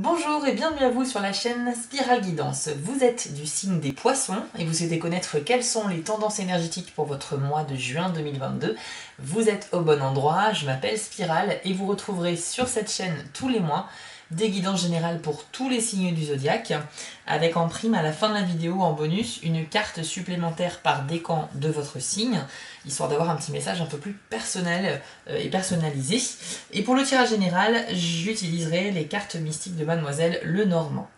Bonjour et bienvenue à vous sur la chaîne Spirale Guidance. Vous êtes du signe des poissons et vous souhaitez connaître quelles sont les tendances énergétiques pour votre mois de juin 2022. Vous êtes au bon endroit, je m'appelle Spirale et vous retrouverez sur cette chaîne tous les mois des guidances générales pour tous les signes du zodiaque, avec en prime à la fin de la vidéo en bonus une carte supplémentaire par décan de votre signe, histoire d'avoir un petit message un peu plus personnel et personnalisé. Et pour le tirage général, j'utiliserai les cartes mystiques de Mademoiselle Lenormand.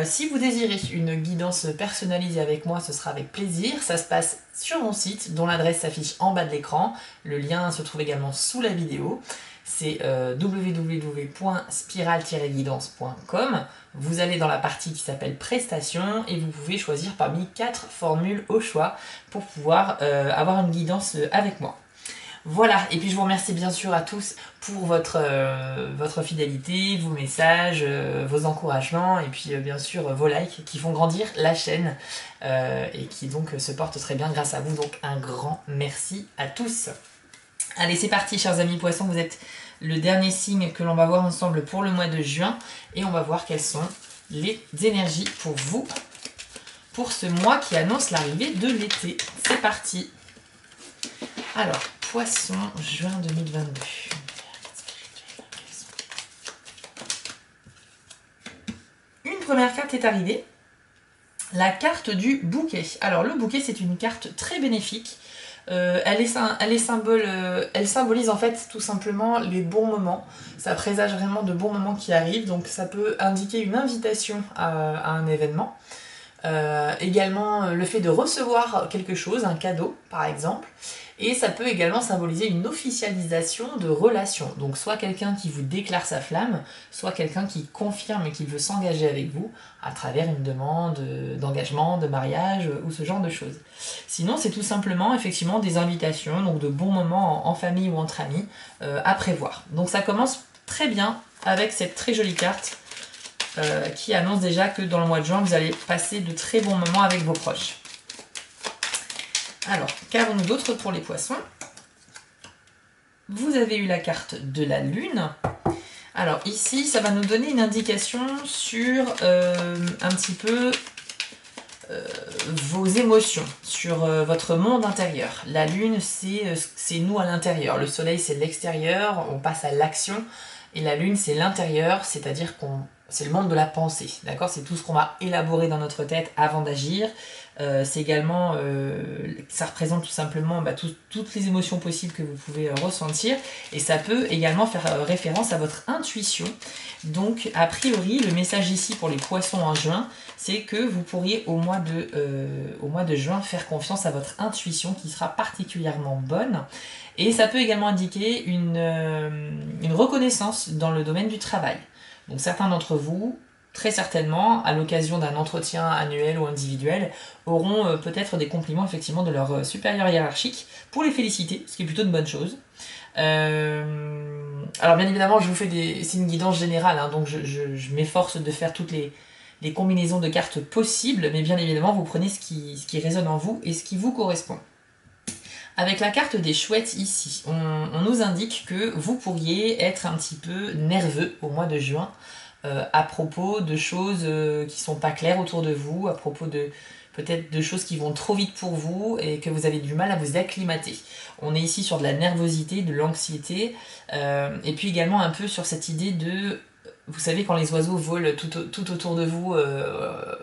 Si vous désirez une guidance personnalisée avec moi, ce sera avec plaisir. Ça se passe sur mon site, dont l'adresse s'affiche en bas de l'écran. Le lien se trouve également sous la vidéo. C'est www.spiral-guidance.com. Vous allez dans la partie qui s'appelle prestations et vous pouvez choisir parmi 4 formules au choix pour pouvoir avoir une guidance avec moi. Voilà, et puis je vous remercie bien sûr à tous pour votre fidélité, vos messages, vos encouragements et puis bien sûr vos likes qui font grandir la chaîne et qui donc se portent très bien grâce à vous. Donc un grand merci à tous. Allez, c'est parti chers amis poissons, vous êtes le dernier signe que l'on va voir ensemble pour le mois de juin et on va voir quelles sont les énergies pour vous pour ce mois qui annonce l'arrivée de l'été. C'est parti. Alors, Poisson, juin 2022. Une première carte est arrivée, la carte du bouquet. Alors le bouquet, c'est une carte très bénéfique. Elle symbolise en fait tout simplement les bons moments. Ça présage vraiment de bons moments qui arrivent, donc ça peut indiquer une invitation à un événement. Également le fait de recevoir quelque chose, un cadeau par exemple, et ça peut également symboliser une officialisation de relation, donc soit quelqu'un qui vous déclare sa flamme, soit quelqu'un qui confirme qu'il veut s'engager avec vous à travers une demande d'engagement, de mariage ou ce genre de choses. Sinon c'est tout simplement effectivement des invitations, donc de bons moments en famille ou entre amis à prévoir. Donc ça commence très bien avec cette très jolie carte qui annonce déjà que dans le mois de juin, vous allez passer de très bons moments avec vos proches. Alors, qu'avons-nous d'autre pour les poissons? Vous avez eu la carte de la lune. Alors ici, ça va nous donner une indication sur un petit peu vos émotions, sur votre monde intérieur. La lune, c'est nous à l'intérieur. Le soleil, c'est l'extérieur, on passe à l'action. Et la lune, c'est l'intérieur, c'est-à-dire c'est le monde de la pensée, d'accord? C'est tout ce qu'on va élaborer dans notre tête avant d'agir. C'est également, ça représente tout simplement toutes les émotions possibles que vous pouvez ressentir. Et ça peut également faire référence à votre intuition. Donc, a priori, le message ici pour les poissons en juin, c'est que vous pourriez au mois de juin faire confiance à votre intuition qui sera particulièrement bonne. Et ça peut également indiquer une reconnaissance dans le domaine du travail. Donc certains d'entre vous, très certainement, à l'occasion d'un entretien annuel ou individuel, auront peut-être des compliments effectivement de leur supérieur hiérarchique pour les féliciter, ce qui est plutôt une bonne chose. Alors bien évidemment, je vous fais c'est une guidance générale, hein, donc je m'efforce de faire toutes les combinaisons de cartes possibles, mais bien évidemment, vous prenez ce qui résonne en vous et ce qui vous correspond. Avec la carte des chouettes ici, on nous indique que vous pourriez être un petit peu nerveux au mois de juin à propos de choses qui sont pas claires autour de vous, à propos peut-être de choses qui vont trop vite pour vous et que vous avez du mal à vous acclimater. On est ici sur de la nervosité, de l'anxiété et puis également un peu sur cette idée de... Vous savez, quand les oiseaux volent tout autour de vous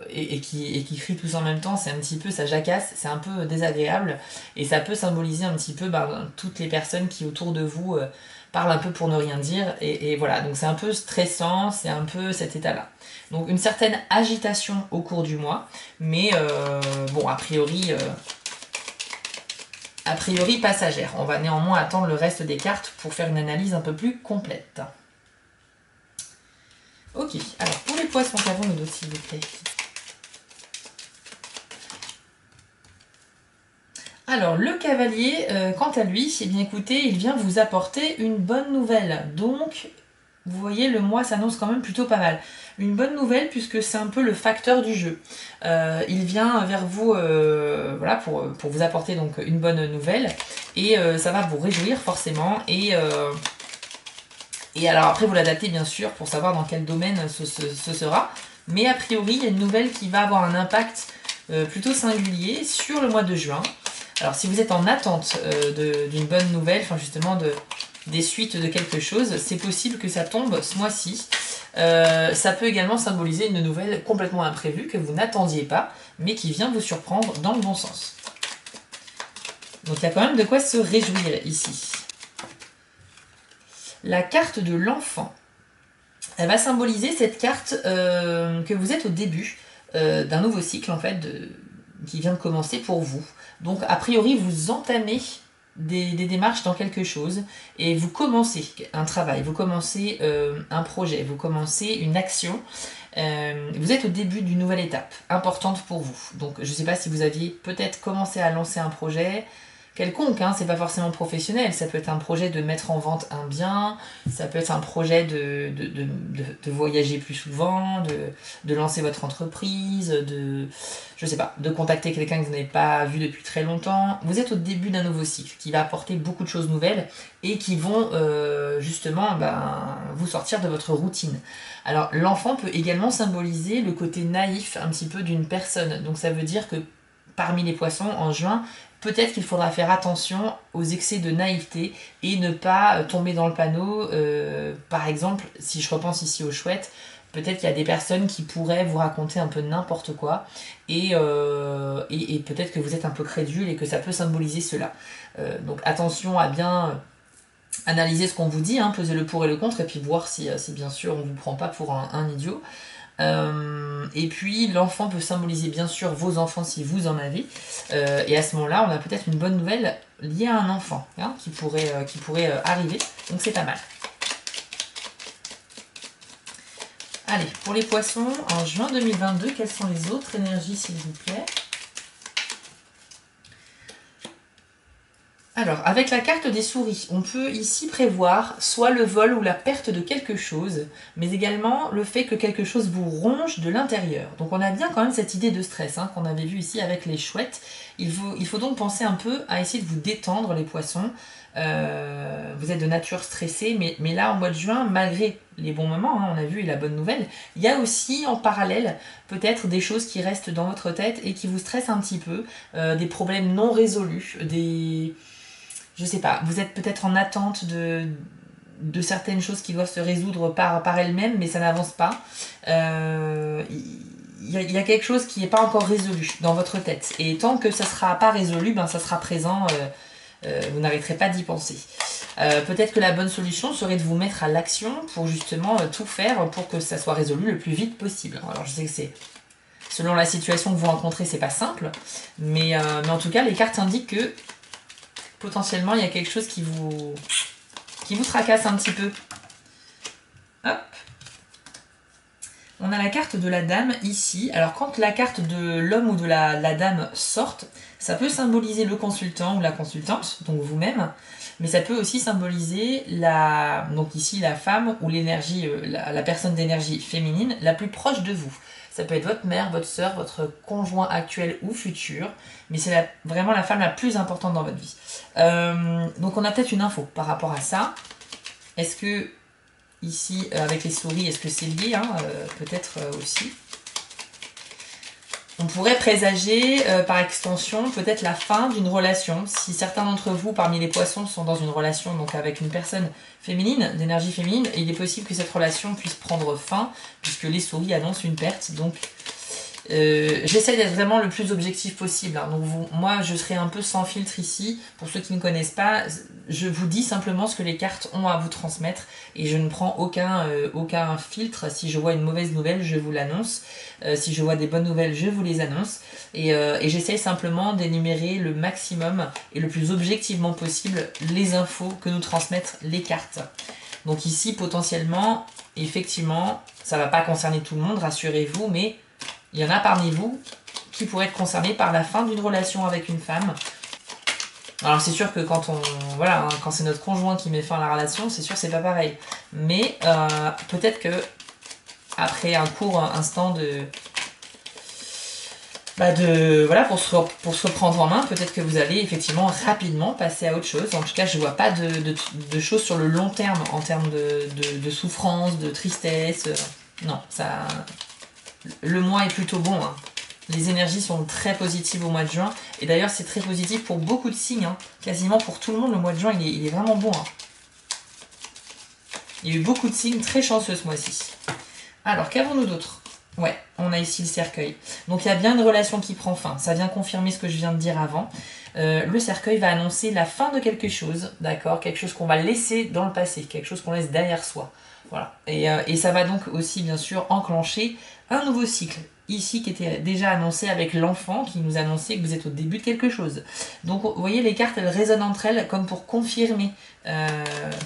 et qui crient tous en même temps, c'est un petit peu, ça jacasse, c'est un peu désagréable. Et ça peut symboliser un petit peu toutes les personnes qui autour de vous parlent un peu pour ne rien dire. Et voilà, donc c'est un peu stressant, c'est un peu cet état-là. Donc une certaine agitation au cours du mois, mais bon, a priori passagère. On va néanmoins attendre le reste des cartes pour faire une analyse un peu plus complète. Ok, alors pour les poissons, qu'avons-nous d'autres s'il vous plaît? Alors le cavalier, quant à lui, eh bien écoutez, il vient vous apporter une bonne nouvelle. Donc, vous voyez, le mois s'annonce quand même plutôt pas mal. Une bonne nouvelle puisque c'est un peu le facteur du jeu. Il vient vers vous voilà, pour vous apporter donc une bonne nouvelle. Et ça va vous réjouir forcément. Et Et alors après, vous l'adaptez bien sûr pour savoir dans quel domaine ce sera. Mais a priori, il y a une nouvelle qui va avoir un impact plutôt singulier sur le mois de juin. Alors si vous êtes en attente d'une bonne nouvelle, enfin justement des suites de quelque chose, c'est possible que ça tombe ce mois-ci. Ça peut également symboliser une nouvelle complètement imprévue que vous n'attendiez pas, mais qui vient vous surprendre dans le bon sens. Donc il y a quand même de quoi se réjouir ici. La carte de l'enfant, elle va symboliser cette carte que vous êtes au début d'un nouveau cycle en fait qui vient de commencer pour vous. Donc a priori vous entamez des démarches dans quelque chose et vous commencez un travail, vous commencez un projet, vous commencez une action. Vous êtes au début d'une nouvelle étape importante pour vous. Donc je ne sais pas si vous aviez peut-être commencé à lancer un projet quelconque, hein, c'est pas forcément professionnel, ça peut être un projet de mettre en vente un bien, ça peut être un projet de voyager plus souvent, de lancer votre entreprise, je sais pas, de contacter quelqu'un que vous n'avez pas vu depuis très longtemps. Vous êtes au début d'un nouveau cycle qui va apporter beaucoup de choses nouvelles et qui vont justement vous sortir de votre routine. Alors l'enfant peut également symboliser le côté naïf un petit peu d'une personne, donc ça veut dire que parmi les poissons en juin, peut-être qu'il faudra faire attention aux excès de naïveté et ne pas tomber dans le panneau. Par exemple, si je repense ici aux chouettes, peut-être qu'il y a des personnes qui pourraient vous raconter un peu n'importe quoi et peut-être que vous êtes un peu crédule et que ça peut symboliser cela. Donc attention à bien analyser ce qu'on vous dit, hein, peser le pour et le contre et puis voir si bien sûr on ne vous prend pas pour un idiot. Et puis l'enfant peut symboliser bien sûr vos enfants si vous en avez, et à ce moment-là on a peut-être une bonne nouvelle liée à un enfant hein, qui pourrait arriver, donc c'est pas mal. Allez, pour les poissons, en juin 2022, quelles sont les autres énergies s'il vous plaît? Alors, avec la carte des souris, on peut ici prévoir soit le vol ou la perte de quelque chose, mais également le fait que quelque chose vous ronge de l'intérieur. Donc on a bien quand même cette idée de stress hein, qu'on avait vu ici avec les chouettes. Il faut donc penser un peu à essayer de vous détendre les poissons. Vous êtes de nature stressée, mais là, en mois de juin, malgré les bons moments, hein, on a vu, et la bonne nouvelle, il y a aussi en parallèle peut-être des choses qui restent dans votre tête et qui vous stressent un petit peu, des problèmes non résolus, je sais pas, vous êtes peut-être en attente de certaines choses qui doivent se résoudre par elles-mêmes, mais ça n'avance pas. Il y a quelque chose qui n'est pas encore résolu dans votre tête. Et tant que ça ne sera pas résolu, ça sera présent, vous n'arrêterez pas d'y penser. Peut-être que la bonne solution serait de vous mettre à l'action pour justement tout faire pour que ça soit résolu le plus vite possible. Alors je sais que c'est... Selon la situation que vous rencontrez, c'est pas simple, mais en tout cas, les cartes indiquent que potentiellement, il y a quelque chose qui vous tracasse un petit peu. Hop. On a la carte de la dame ici. Alors, quand la carte de l'homme ou de la dame sortent, ça peut symboliser le consultant ou la consultante, donc vous-même, mais ça peut aussi symboliser donc ici la femme ou l'énergie, la personne d'énergie féminine la plus proche de vous. Ça peut être votre mère, votre soeur, votre conjoint actuel ou futur, mais c'est vraiment la femme la plus importante dans votre vie. Donc on a peut-être une info par rapport à ça. Est-ce que, ici, avec les souris, est-ce que c'est lié hein, peut-être aussi. On pourrait présager, par extension, peut-être la fin d'une relation. Si certains d'entre vous, parmi les poissons, sont dans une relation donc avec une personne féminine, d'énergie féminine, il est possible que cette relation puisse prendre fin, puisque les souris annoncent une perte. Donc, j'essaie d'être vraiment le plus objectif possible. Hein. Donc, moi, je serai un peu sans filtre ici. Pour ceux qui ne connaissent pas, je vous dis simplement ce que les cartes ont à vous transmettre et je ne prends aucun filtre. Si je vois une mauvaise nouvelle, je vous l'annonce. Si je vois des bonnes nouvelles, je vous les annonce. Et j'essaie simplement d'énumérer le maximum et le plus objectivement possible les infos que nous transmettent les cartes. Donc ici, potentiellement, effectivement, ça ne va pas concerner tout le monde, rassurez-vous, mais il y en a parmi vous qui pourraient être concernés par la fin d'une relation avec une femme. Alors c'est sûr que quand quand c'est notre conjoint qui met fin à la relation, c'est sûr que c'est pas pareil. Mais peut-être que après un court instant voilà, pour se reprendre en main, peut-être que vous allez effectivement rapidement passer à autre chose. En tout cas, je vois pas de choses sur le long terme en termes de souffrance, de tristesse. Non, ça, le mois est plutôt bon. Hein. Les énergies sont très positives au mois de juin. Et d'ailleurs, c'est très positif pour beaucoup de signes. Hein. Quasiment pour tout le monde, le mois de juin, il est vraiment bon. Hein. Il y a eu beaucoup de signes très chanceux ce mois-ci. Alors, qu'avons-nous d'autre? Ouais, on a ici le cercueil. Donc il y a bien une relation qui prend fin. Ça vient confirmer ce que je viens de dire avant. Le cercueil va annoncer la fin de quelque chose, d'accord? Quelque chose qu'on va laisser dans le passé, quelque chose qu'on laisse derrière soi. Voilà. Et ça va donc aussi, bien sûr, enclencher un nouveau cycle. Ici, qui était déjà annoncé avec l'enfant, qui nous annonçait que vous êtes au début de quelque chose. Donc, vous voyez, les cartes, elles résonnent entre elles comme pour confirmer,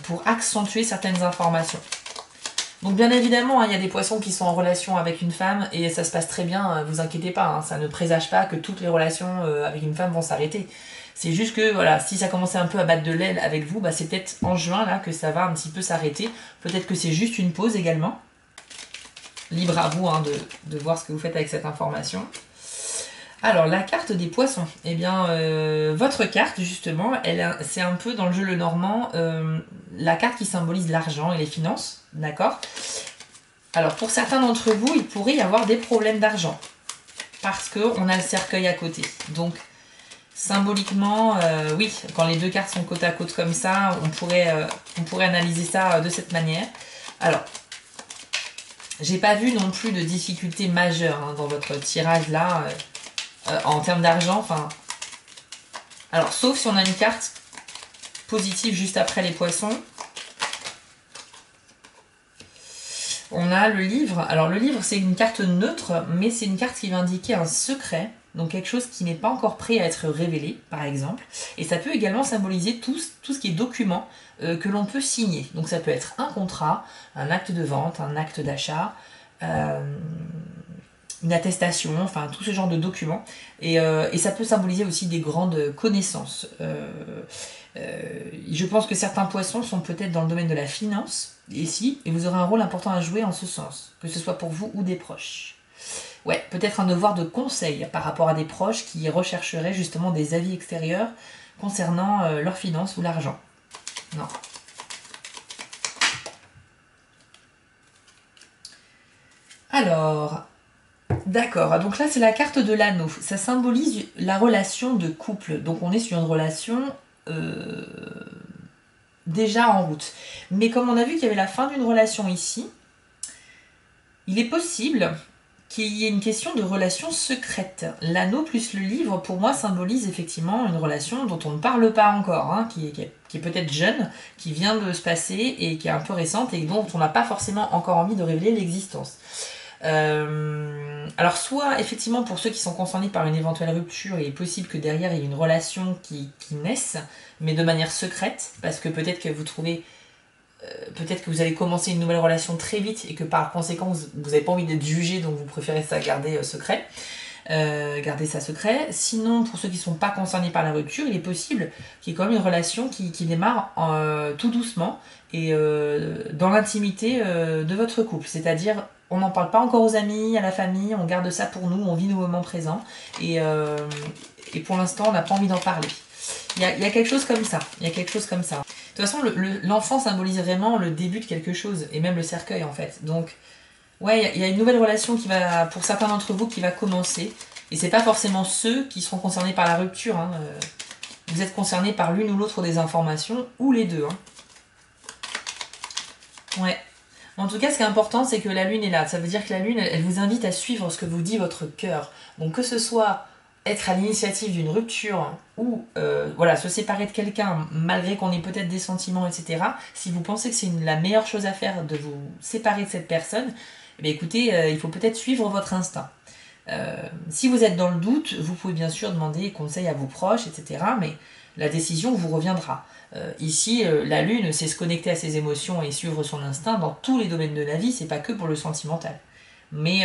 pour accentuer certaines informations. Donc bien évidemment, il y a des poissons qui sont en relation avec une femme et ça se passe très bien, vous inquiétez pas, hein, ça ne présage pas que toutes les relations avec une femme vont s'arrêter. C'est juste que voilà, si ça commençait un peu à battre de l'aile avec vous, c'est peut-être en juin là que ça va un petit peu s'arrêter. Peut-être que c'est juste une pause également. Libre à vous de voir ce que vous faites avec cette information. Alors, la carte des poissons. Eh bien, votre carte, justement, c'est un peu dans le jeu Le Normand, la carte qui symbolise l'argent et les finances, d'accord? Alors, pour certains d'entre vous, il pourrait y avoir des problèmes d'argent, parce qu'on a le cercueil à côté. Donc, symboliquement, oui, quand les deux cartes sont côte à côte comme ça, on pourrait analyser ça de cette manière. Alors, j'ai pas vu non plus de difficultés majeures hein, dans votre tirage là. En termes d'argent, enfin... Alors, sauf si on a une carte positive juste après les poissons. On a le livre. Alors, le livre, c'est une carte neutre, mais c'est une carte qui va indiquer un secret. Donc, quelque chose qui n'est pas encore prêt à être révélé, par exemple. Et ça peut également symboliser tout ce qui est document que l'on peut signer. Donc, ça peut être un contrat, un acte de vente, un acte d'achat... une attestation, enfin tout ce genre de documents. Et ça peut symboliser aussi des grandes connaissances. Je pense que certains poissons sont peut-être dans le domaine de la finance, ici, et vous aurez un rôle important à jouer en ce sens, que ce soit pour vous ou des proches. Ouais, peut-être un devoir de conseil par rapport à des proches qui rechercheraient justement des avis extérieurs concernant leurs finances ou l'argent. Non. Alors... D'accord, donc là c'est la carte de l'anneau. Ça symbolise la relation de couple. Donc on est sur une relation déjà en route. Mais comme on a vu qu'il y avait la fin d'une relation ici, il est possible qu'il y ait une question de relation secrète. L'anneau plus le livre, pour moi, symbolise effectivement une relation dont on ne parle pas encore, hein, qui est peut-être jeune, qui vient de se passer et qui est un peu récente et dont on n'a pas forcément encore envie de révéler l'existence. Alors soit effectivement pour ceux qui sont concernés par une éventuelle rupture, il est possible que derrière il y ait une relation qui naisse, mais de manière secrète, parce que peut-être que vous trouvez, peut-être que vous allez commencer une nouvelle relation très vite et que par conséquent vous n'avez pas envie d'être jugé, donc vous préférez ça garder secret. Garder ça secret. Sinon, pour ceux qui ne sont pas concernés par la rupture, il est possible qu'il y ait quand même une relation qui démarre tout doucement et dans l'intimité de votre couple. C'est-à-dire, on n'en parle pas encore aux amis, à la famille, on garde ça pour nous, on vit nos moments présents et pour l'instant, on n'a pas envie d'en parler. Il y a quelque chose comme ça. Il y a quelque chose comme ça. De toute façon, l'enfant symbolise vraiment le début de quelque chose et même le cercueil en fait. Donc, ouais, il y a une nouvelle relation qui va, pour certains d'entre vous, qui va commencer. Et c'est pas forcément ceux qui seront concernés par la rupture. Hein. Vous êtes concernés par l'une ou l'autre des informations, ou les deux. Hein. Ouais. En tout cas, ce qui est important, c'est que la lune est là. Ça veut dire que la lune, elle vous invite à suivre ce que vous dit votre cœur. Donc que ce soit être à l'initiative d'une rupture ou voilà, se séparer de quelqu'un malgré qu'on ait peut-être des sentiments, etc. Si vous pensez que c'est la meilleure chose à faire de vous séparer de cette personne, eh bien, écoutez, il faut peut-être suivre votre instinct. Si vous êtes dans le doute, vous pouvez bien sûr demander conseil à vos proches, etc. Mais la décision vous reviendra. Ici, la lune, c'est se connecter à ses émotions et suivre son instinct dans tous les domaines de la vie, c'est pas que pour le sentimental. Mais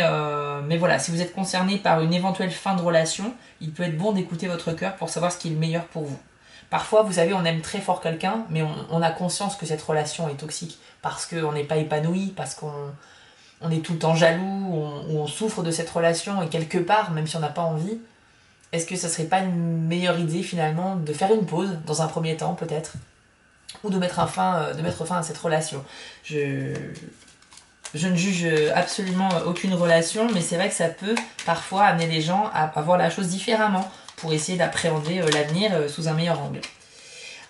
voilà, si vous êtes concerné par une éventuelle fin de relation, il peut être bon d'écouter votre cœur pour savoir ce qui est le meilleur pour vous. Parfois, vous savez, on aime très fort quelqu'un, mais on a conscience que cette relation est toxique parce qu'on n'est pas épanoui, parce qu'on on est tout le temps jaloux, ou on souffre de cette relation, et quelque part, même si on n'a pas envie, est-ce que ça serait pas une meilleure idée finalement de faire une pause dans un premier temps peut-être, ou de mettre fin à cette relation. Je ne juge absolument aucune relation, mais c'est vrai que ça peut parfois amener les gens à voir la chose différemment pour essayer d'appréhender l'avenir sous un meilleur angle.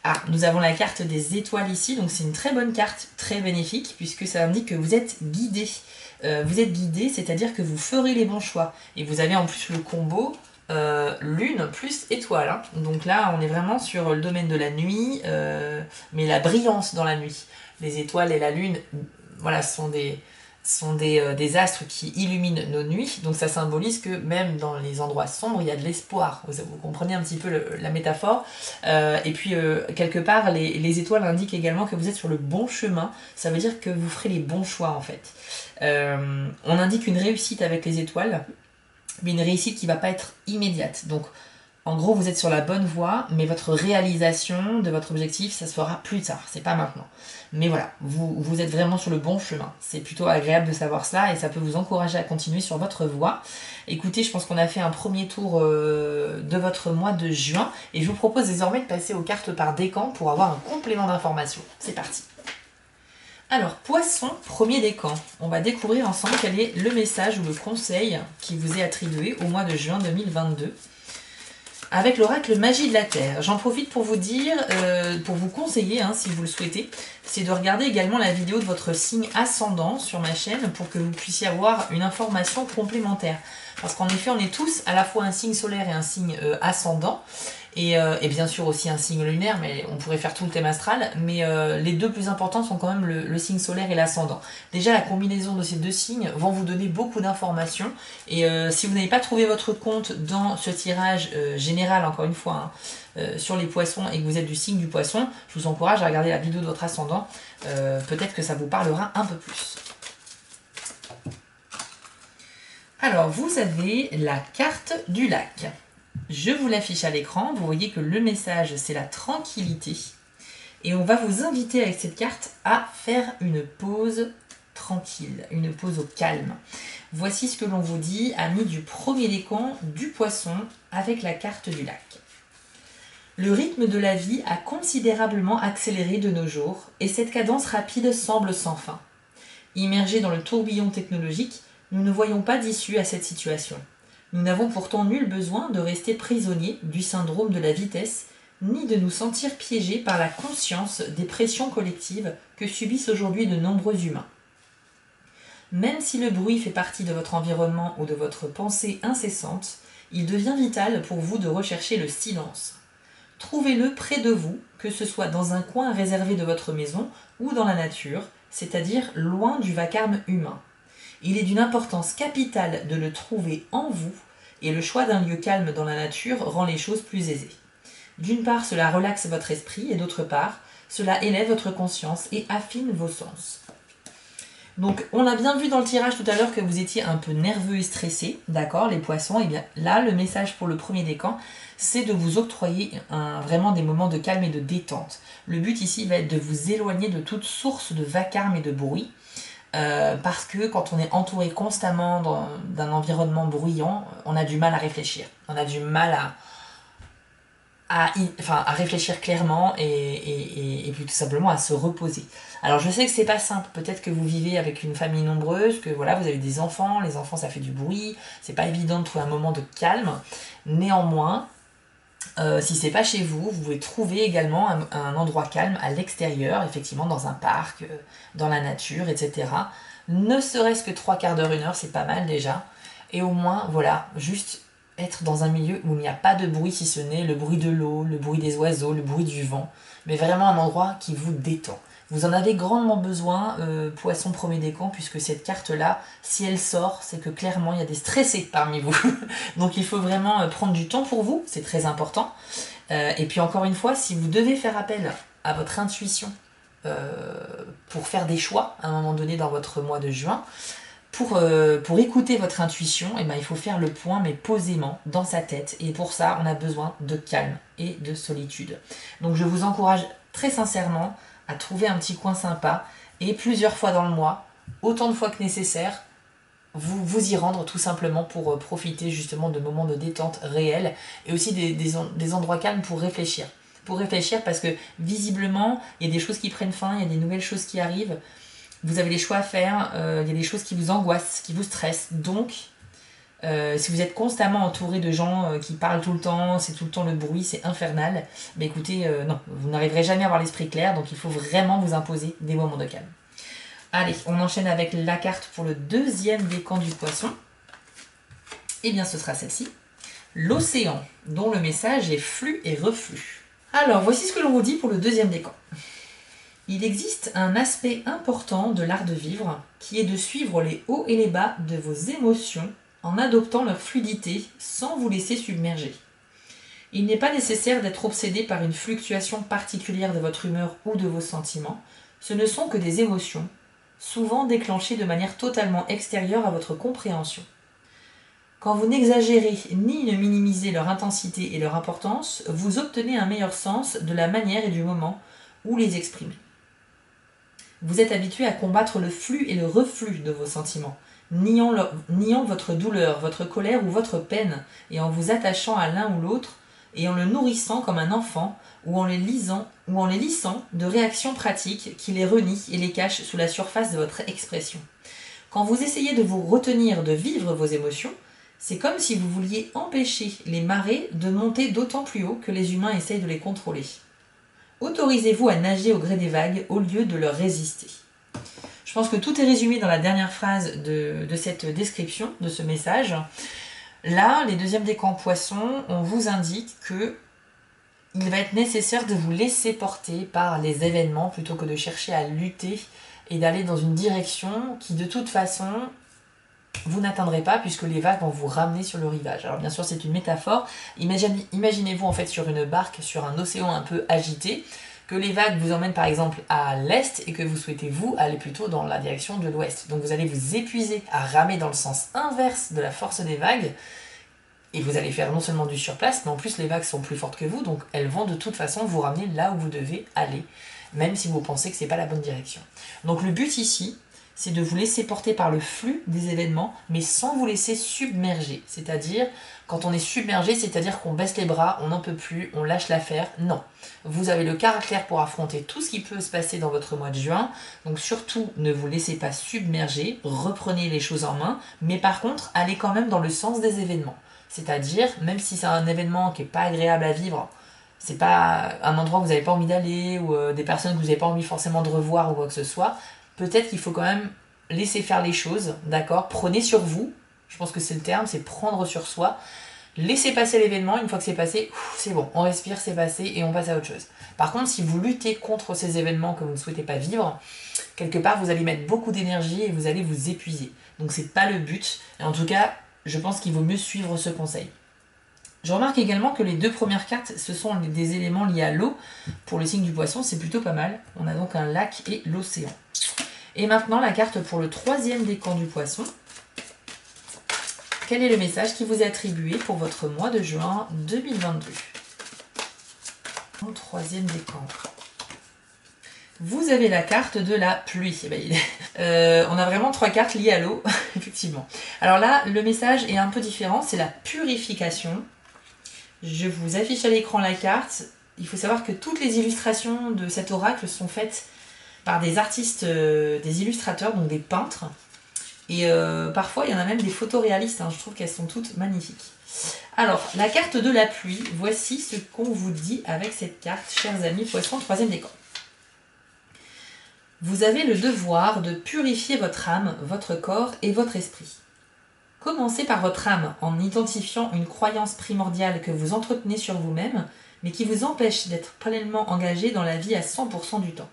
Ah, nous avons la carte des étoiles ici, donc c'est une très bonne carte, très bénéfique, puisque ça indique que vous êtes guidé. Vous êtes guidé, c'est-à-dire que vous ferez les bons choix. Et vous avez en plus le combo lune plus étoile. Hein. Donc là, on est vraiment sur le domaine de la nuit, mais la brillance dans la nuit. Les étoiles et la lune, voilà, sont des astres qui illuminent nos nuits. Donc ça symbolise que même dans les endroits sombres, il y a de l'espoir. Vous comprenez un petit peu la métaphore. Et puis, quelque part, les étoiles indiquent également que vous êtes sur le bon chemin. Ça veut dire que vous ferez les bons choix, en fait. On indique une réussite avec les étoiles, mais une réussite qui ne va pas être immédiate. Donc, en gros, vous êtes sur la bonne voie, mais votre réalisation de votre objectif, ça se fera plus tard, c'est pas maintenant. Mais voilà, vous êtes vraiment sur le bon chemin. C'est plutôt agréable de savoir cela et ça peut vous encourager à continuer sur votre voie. Écoutez, je pense qu'on a fait un premier tour de votre mois de juin et je vous propose désormais de passer aux cartes par décan pour avoir un complément d'information. C'est parti. Alors, Poisson, premier décan. On va découvrir ensemble quel est le message ou le conseil qui vous est attribué au mois de juin 2022. Avec l'oracle Magie de la Terre. J'en profite pour vous dire, pour vous conseiller, hein, si vous le souhaitez, c'est de regarder également la vidéo de votre signe ascendant sur ma chaîne pour que vous puissiez avoir une information complémentaire. Parce qu'en effet, on est tous à la fois un signe solaire et un signe ascendant. Et bien sûr aussi un signe lunaire, mais on pourrait faire tout le thème astral, mais les deux plus importants sont quand même le signe solaire et l'ascendant. Déjà, la combinaison de ces deux signes vont vous donner beaucoup d'informations, et si vous n'avez pas trouvé votre compte dans ce tirage général, encore une fois, hein, sur les poissons, et que vous êtes du signe du poisson, je vous encourage à regarder la vidéo de votre ascendant, peut-être que ça vous parlera un peu plus. Alors, vous avez la carte du lac. Je vous l'affiche à l'écran, vous voyez que le message c'est la tranquillité et on va vous inviter avec cette carte à faire une pause tranquille, une pause au calme. Voici ce que l'on vous dit, amis du premier décan du poisson avec la carte du lac. Le rythme de la vie a considérablement accéléré de nos jours et cette cadence rapide semble sans fin. Immergés dans le tourbillon technologique, nous ne voyons pas d'issue à cette situation. Nous n'avons pourtant nul besoin de rester prisonniers du syndrome de la vitesse, ni de nous sentir piégés par la conscience des pressions collectives que subissent aujourd'hui de nombreux humains. Même si le bruit fait partie de votre environnement ou de votre pensée incessante, il devient vital pour vous de rechercher le silence. Trouvez-le près de vous, que ce soit dans un coin réservé de votre maison ou dans la nature, c'est-à-dire loin du vacarme humain. Il est d'une importance capitale de le trouver en vous, et le choix d'un lieu calme dans la nature rend les choses plus aisées. D'une part, cela relaxe votre esprit, et d'autre part, cela élève votre conscience et affine vos sens. Donc, on a bien vu dans le tirage tout à l'heure que vous étiez un peu nerveux et stressé, d'accord, les poissons. Et bien là, le message pour le premier décan, c'est de vous octroyer vraiment des moments de calme et de détente. Le but ici va être de vous éloigner de toute source de vacarme et de bruit. Parce que quand on est entouré constamment d'un environnement bruyant, on a du mal à réfléchir. On a du mal à réfléchir clairement et puis tout simplement à se reposer. Alors je sais que c'est pas simple, peut-être que vous vivez avec une famille nombreuse, que voilà, vous avez des enfants, les enfants ça fait du bruit, c'est pas évident de trouver un moment de calme. Néanmoins, si c'est pas chez vous, vous pouvez trouver également un endroit calme à l'extérieur, effectivement dans un parc, dans la nature, etc. Ne serait-ce que 3/4 d'heure, 1 heure, c'est pas mal déjà. Et au moins, voilà, juste être dans un milieu où il n'y a pas de bruit, si ce n'est le bruit de l'eau, le bruit des oiseaux, le bruit du vent, mais vraiment un endroit qui vous détend. Vous en avez grandement besoin, poisson premier décan, puisque cette carte-là, si elle sort, c'est que clairement il y a des stressés parmi vous. Donc il faut vraiment prendre du temps pour vous, c'est très important. Et puis encore une fois, si vous devez faire appel à votre intuition pour faire des choix à un moment donné dans votre mois de juin, pour écouter votre intuition, eh ben, il faut faire le point, mais posément, dans sa tête. Et pour ça, on a besoin de calme et de solitude. Donc je vous encourage très sincèrement à trouver un petit coin sympa et plusieurs fois dans le mois, autant de fois que nécessaire, vous y rendre tout simplement pour profiter justement de moments de détente réels et aussi des endroits calmes pour réfléchir. Pour réfléchir parce que visiblement, il y a des choses qui prennent fin, il y a des nouvelles choses qui arrivent, vous avez des choix à faire, il y a des choses qui vous angoissent, qui vous stressent. Donc, si vous êtes constamment entouré de gens qui parlent tout le temps, c'est tout le temps le bruit, c'est infernal, mais écoutez, non, vous n'arriverez jamais à avoir l'esprit clair, donc il faut vraiment vous imposer des moments de calme. Allez, on enchaîne avec la carte pour le deuxième décan du poisson. Eh bien, ce sera celle-ci. L'océan, dont le message est flux et reflux. Alors, voici ce que l'on vous dit pour le deuxième décan. Il existe un aspect important de l'art de vivre, qui est de suivre les hauts et les bas de vos émotions en adoptant leur fluidité sans vous laisser submerger. Il n'est pas nécessaire d'être obsédé par une fluctuation particulière de votre humeur ou de vos sentiments. Ce ne sont que des émotions, souvent déclenchées de manière totalement extérieure à votre compréhension. Quand vous n'exagérez ni ne minimisez leur intensité et leur importance, vous obtenez un meilleur sens de la manière et du moment où les exprimer. Vous êtes habitué à combattre le flux et le reflux de vos sentiments, niant votre douleur, votre colère ou votre peine, et en vous attachant à l'un ou l'autre, et en le nourrissant comme un enfant, ou en les lissant de réactions pratiques qui les renient et les cachent sous la surface de votre expression. Quand vous essayez de vous retenir de vivre vos émotions, c'est comme si vous vouliez empêcher les marées de monter d'autant plus haut que les humains essayent de les contrôler. Autorisez-vous à nager au gré des vagues au lieu de leur résister. Je pense que tout est résumé dans la dernière phrase de cette description, de ce message. Là, les deuxièmes décans poissons, on vous indique que il va être nécessaire de vous laisser porter par les événements plutôt que de chercher à lutter et d'aller dans une direction qui de toute façon vous n'atteindrez pas puisque les vagues vont vous ramener sur le rivage. Alors bien sûr c'est une métaphore, imaginez-vous en fait sur une barque, sur un océan un peu agité, que les vagues vous emmènent par exemple à l'est et que vous souhaitez vous aller plutôt dans la direction de l'ouest. Donc vous allez vous épuiser à ramer dans le sens inverse de la force des vagues et vous allez faire non seulement du surplace, mais en plus les vagues sont plus fortes que vous, donc elles vont de toute façon vous ramener là où vous devez aller, même si vous pensez que c'est pas la bonne direction. Donc le but ici, c'est de vous laisser porter par le flux des événements, mais sans vous laisser submerger. C'est-à-dire, quand on est submergé, c'est-à-dire qu'on baisse les bras, on n'en peut plus, on lâche l'affaire. Non. Vous avez le caractère pour affronter tout ce qui peut se passer dans votre mois de juin. Donc surtout, ne vous laissez pas submerger, reprenez les choses en main, mais par contre, allez quand même dans le sens des événements. C'est-à-dire, même si c'est un événement qui n'est pas agréable à vivre, c'est pas un endroit où vous n'avez pas envie d'aller, ou des personnes que vous n'avez pas envie forcément de revoir ou quoi que ce soit, peut-être qu'il faut quand même laisser faire les choses, d'accord? Prenez sur vous, je pense que c'est le terme, c'est prendre sur soi. Laissez passer l'événement, une fois que c'est passé, c'est bon, on respire, c'est passé et on passe à autre chose. Par contre, si vous luttez contre ces événements que vous ne souhaitez pas vivre, quelque part vous allez mettre beaucoup d'énergie et vous allez vous épuiser. Donc c'est pas le but, et en tout cas, je pense qu'il vaut mieux suivre ce conseil. Je remarque également que les deux premières cartes, ce sont des éléments liés à l'eau. Pour le signe du poisson, c'est plutôt pas mal. On a donc un lac et l'océan. Et maintenant, la carte pour le troisième décan du poisson. Quel est le message qui vous est attribué pour votre mois de juin 2022? Mon troisième décan. Vous avez la carte de la pluie. Eh ben, on a vraiment trois cartes liées à l'eau, effectivement. Alors là, le message est un peu différent, c'est la purification. Je vous affiche à l'écran la carte. Il faut savoir que toutes les illustrations de cet oracle sont faites par des artistes, des illustrateurs, donc des peintres. Et parfois, il y en a même des photoréalistes. Hein. Je trouve qu'elles sont toutes magnifiques. Alors, la carte de la pluie, voici ce qu'on vous dit avec cette carte, chers amis poissons, troisième décan. Vous avez le devoir de purifier votre âme, votre corps et votre esprit. Commencez par votre âme en identifiant une croyance primordiale que vous entretenez sur vous-même, mais qui vous empêche d'être pleinement engagé dans la vie à 100% du temps.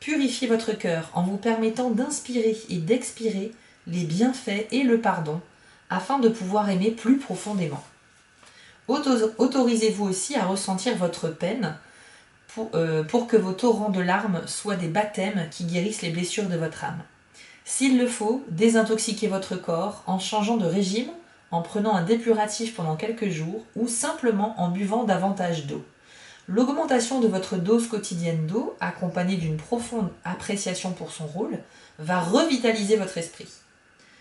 Purifiez votre cœur en vous permettant d'inspirer et d'expirer les bienfaits et le pardon, afin de pouvoir aimer plus profondément. Autorisez-vous aussi à ressentir votre peine, pour que vos torrents de larmes soient des baptêmes qui guérissent les blessures de votre âme. S'il le faut, désintoxiquez votre corps en changeant de régime, en prenant un dépuratif pendant quelques jours ou simplement en buvant davantage d'eau. L'augmentation de votre dose quotidienne d'eau, accompagnée d'une profonde appréciation pour son rôle, va revitaliser votre esprit.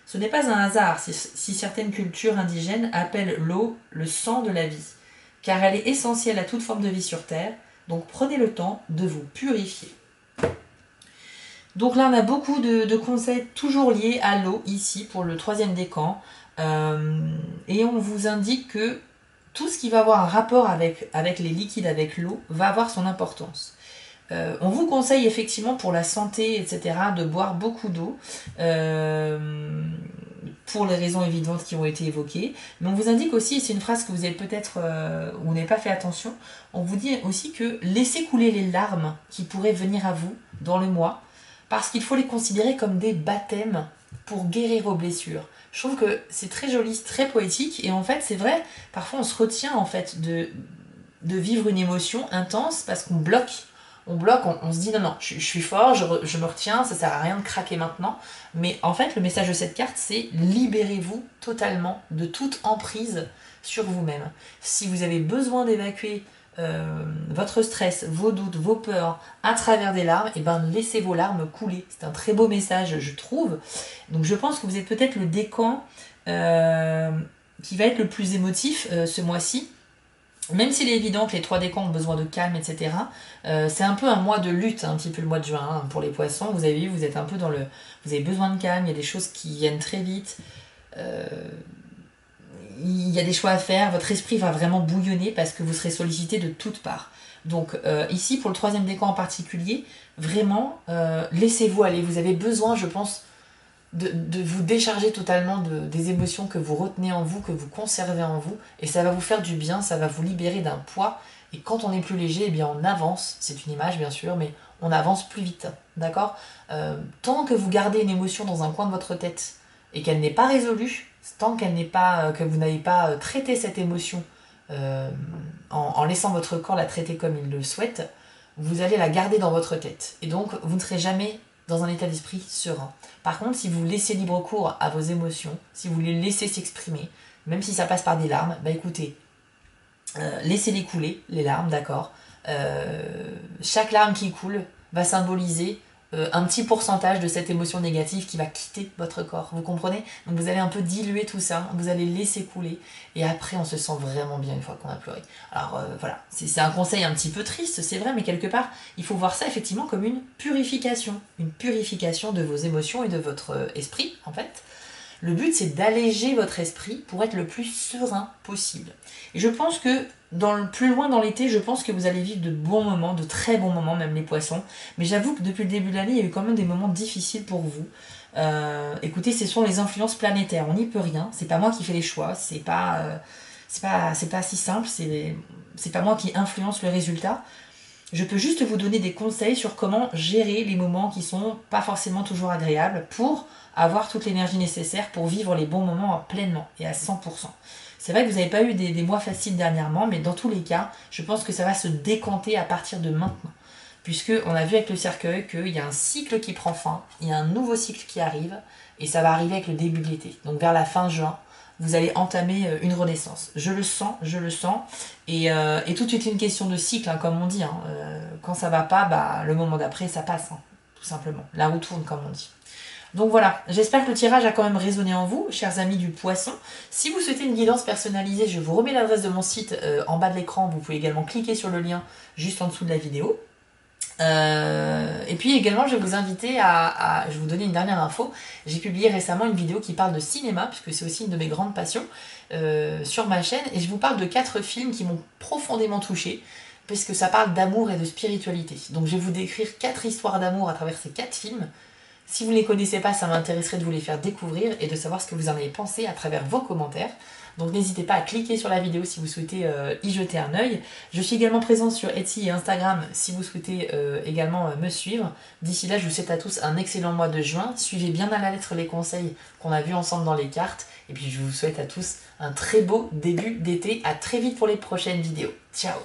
Ce n'est pas un hasard si certaines cultures indigènes appellent l'eau le sang de la vie, car elle est essentielle à toute forme de vie sur Terre, donc prenez le temps de vous purifier. Donc là, on a beaucoup de conseils toujours liés à l'eau, ici, pour le 3e décan. Et on vous indique que tout ce qui va avoir un rapport avec les liquides, avec l'eau, va avoir son importance. On vous conseille effectivement pour la santé, etc., de boire beaucoup d'eau, pour les raisons évidentes qui ont été évoquées. Mais on vous indique aussi, et c'est une phrase que vous avez peut-être, où vous n'avez pas fait attention, on vous dit aussi que laissez couler les larmes qui pourraient venir à vous dans le mois, parce qu'il faut les considérer comme des baptêmes pour guérir vos blessures. Je trouve que c'est très joli, très poétique, et en fait c'est vrai, parfois on se retient en fait de vivre une émotion intense parce qu'on bloque. On se dit non, je suis fort, je me retiens, ça sert à rien de craquer maintenant. Mais en fait le message de cette carte c'est libérez-vous totalement de toute emprise sur vous-même. Si vous avez besoin d'évacuer votre stress, vos doutes, vos peurs à travers des larmes, et ben laissez vos larmes couler. C'est un très beau message, je trouve. Donc je pense que vous êtes peut-être le décan qui va être le plus émotif ce mois-ci. Même s'il est évident que les 3 décans ont besoin de calme, etc., c'est un peu un mois de lutte, un petit peu le mois de juin, hein, pour les poissons. Vous avez vu, vous êtes un peu dans le... Vous avez besoin de calme, il y a des choses qui viennent très vite. Il y a des choix à faire, votre esprit va vraiment bouillonner parce que vous serez sollicité de toutes parts. Donc ici, pour le 3e décan en particulier, vraiment, laissez-vous aller. Vous avez besoin, je pense, de vous décharger totalement des émotions que vous retenez en vous, que vous conservez en vous, et ça va vous faire du bien, ça va vous libérer d'un poids, et quand on est plus léger, eh bien on avance, c'est une image bien sûr, mais on avance plus vite, d'accord. Tant que vous gardez une émotion dans un coin de votre tête, et qu'elle n'est pas résolue, tant qu'elle n'est pas, que vous n'avez pas traité cette émotion, en laissant votre corps la traiter comme il le souhaite, vous allez la garder dans votre tête, et donc vous ne serez jamais dans un état d'esprit serein. Par contre, si vous laissez libre cours à vos émotions, si vous les laissez s'exprimer, même si ça passe par des larmes, bah écoutez, laissez-les couler, les larmes, d'accord. Chaque larme qui coule va symboliser un petit pourcentage de cette émotion négative qui va quitter votre corps, vous comprenez? Donc vous allez un peu diluer tout ça, vous allez laisser couler, et après on se sent vraiment bien une fois qu'on a pleuré. Alors voilà, c'est un conseil un petit peu triste, c'est vrai, mais quelque part, il faut voir ça effectivement comme une purification de vos émotions et de votre esprit, en fait. Le but, c'est d'alléger votre esprit pour être le plus serein possible. Et je pense que, plus loin dans l'été, je pense que vous allez vivre de bons moments, de très bons moments, même les poissons. Mais j'avoue que depuis le début de l'année, il y a eu quand même des moments difficiles pour vous. Écoutez, ce sont les influences planétaires, on n'y peut rien. C'est pas moi qui fais les choix, c'est pas si simple, c'est pas moi qui influence le résultat. Je peux juste vous donner des conseils sur comment gérer les moments qui sont pas forcément toujours agréables pour avoir toute l'énergie nécessaire pour vivre les bons moments pleinement et à 100%. C'est vrai que vous n'avez pas eu des mois faciles dernièrement, mais dans tous les cas, je pense que ça va se décanter à partir de maintenant. Puisqu'on a vu avec le cercueil qu'il y a un cycle qui prend fin, il y a un nouveau cycle qui arrive, et ça va arriver avec le début de l'été. Donc vers la fin juin, vous allez entamer une renaissance. Je le sens, et tout est une question de cycle, hein, comme on dit. Hein. Quand ça va pas, bah, le moment d'après, ça passe, hein, tout simplement. La roue tourne, comme on dit. Donc voilà, j'espère que le tirage a quand même résonné en vous, chers amis du poisson. Si vous souhaitez une guidance personnalisée, je vous remets l'adresse de mon site en bas de l'écran. Vous pouvez également cliquer sur le lien juste en dessous de la vidéo. Et puis également, je vais vous inviter je vais vous donner une dernière info. J'ai publié récemment une vidéo qui parle de cinéma, puisque c'est aussi une de mes grandes passions, sur ma chaîne. Et je vous parle de 4 films qui m'ont profondément touchée, puisque ça parle d'amour et de spiritualité. Donc je vais vous décrire 4 histoires d'amour à travers ces 4 films. Si vous ne les connaissez pas, ça m'intéresserait de vous les faire découvrir et de savoir ce que vous en avez pensé à travers vos commentaires. Donc n'hésitez pas à cliquer sur la vidéo si vous souhaitez y jeter un œil. Je suis également présente sur Etsy et Instagram si vous souhaitez également me suivre. D'ici là, je vous souhaite à tous un excellent mois de juin. Suivez bien à la lettre les conseils qu'on a vus ensemble dans les cartes. Et puis je vous souhaite à tous un très beau début d'été. À très vite pour les prochaines vidéos. Ciao!